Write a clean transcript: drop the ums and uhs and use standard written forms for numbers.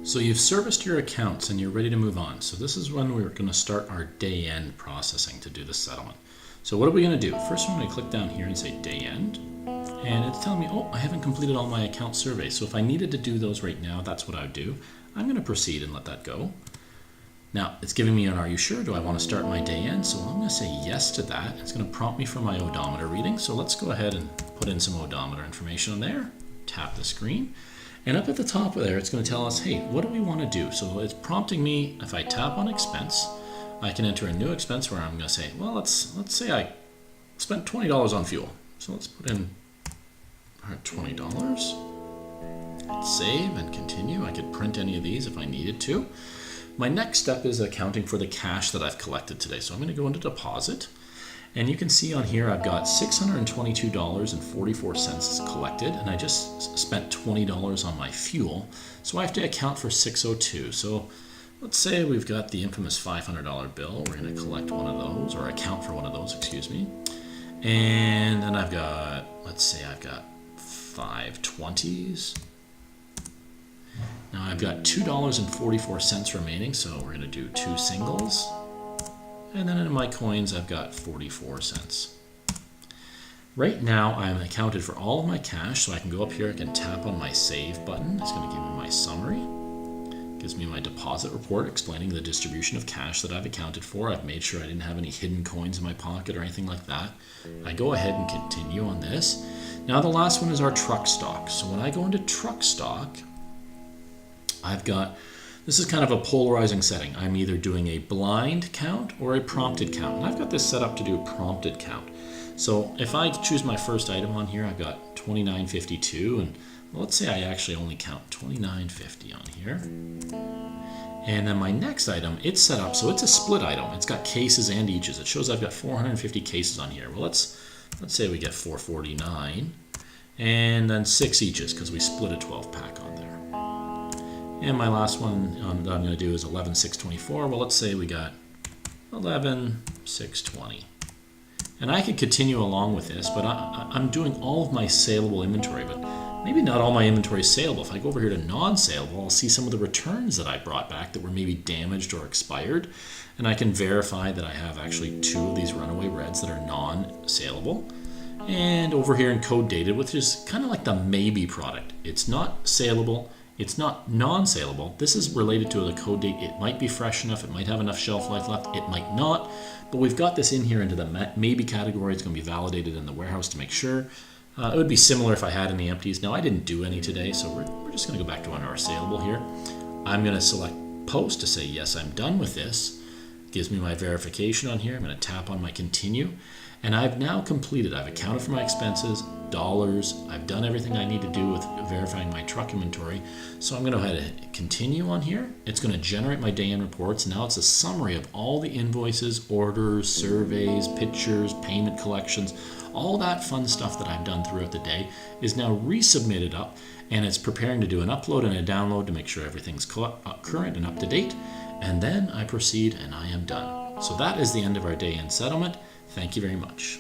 So you've serviced your accounts and you're ready to move on. So this is when we're going to start our day end processing to do the settlement. So what are we going to do? First, I'm going to click down here and say day end. And it's telling me, oh, I haven't completed all my account surveys. So if I needed to do those right now, that's what I would do. I'm going to proceed and let that go. Now, it's giving me an are you sure? Do I want to start my day end? So I'm going to say yes to that. It's going to prompt me for my odometer reading. So let's go ahead and put in some odometer information on there. Tap the screen. And up at the top of there, it's going to tell us, hey, what do we want to do? So it's prompting me, if I tap on expense, I can enter a new expense where I'm going to say, well, let's say I spent $20 on fuel. So let's put in our $20. Save and continue. I could print any of these if I needed to. My next step is accounting for the cash that I've collected today. So I'm going to go into deposit. And you can see on here I've got $622.44 collected, and I just spent $20 on my fuel. So I have to account for $602. So let's say we've got the infamous $500 bill. We're going to collect one of those, or account for one of those, excuse me. And then I've got, let's say I've got 5 20s. Now I've got $2.44 remaining, so we're going to do 2 singles. And then in my coins, I've got 44 cents. Right now, I'm accounted for all of my cash, so I can go up here, I can tap on my save button. It's going to give me my summary. It gives me my deposit report explaining the distribution of cash that I've accounted for. I've made sure I didn't have any hidden coins in my pocket or anything like that. I go ahead and continue on this. Now the last one is our truck stock. So when I go into truck stock, I've got, this is kind of a polarizing setting. I'm either doing a blind count or a prompted count. And I've got this set up to do a prompted count. So if I choose my first item on here, I've got $29.52, and let's say I actually only count $29.50 on here. And then my next item, it's set up, so it's a split item. It's got cases and eaches. It shows I've got 450 cases on here. Well, let's say we get 449, and then 6 eaches because we split a 12-pack on there. And my last one that I'm going to do is 11,624. Well, let's say we got 11,620. And I could continue along with this, but I'm doing all of my saleable inventory, but maybe not all my inventory is saleable. If I go over here to non-saleable, I'll see some of the returns that I brought back that were maybe damaged or expired, and I can verify that I have actually 2 of these runaway reds that are non-saleable. And over here in code dated, which is kind of like the maybe product. It's not saleable. It's not non-saleable. This is related to the code date. It might be fresh enough. It might have enough shelf life left. It might not. But we've got this in here into the maybe category. It's going to be validated in the warehouse to make sure. It would be similar if I had any empties. Now, I didn't do any today, so we're just going to go back to our saleable here. I'm going to select post to say, yes, I'm done with this. It gives me my verification on here. I'm going to tap on my continue. And I've now completed. I've accounted for my expenses, dollars. I've done everything I need to do with verifying my truck inventory. So I'm going to go ahead and continue on here. It's going to generate my day end reports. Now it's a summary of all the invoices, orders, surveys, pictures, payment collections. All that fun stuff that I've done throughout the day is now resubmitted up, and it's preparing to do an upload and a download to make sure everything's current and up to date. And then I proceed and I am done. So that is the end of our day end settlement. Thank you very much.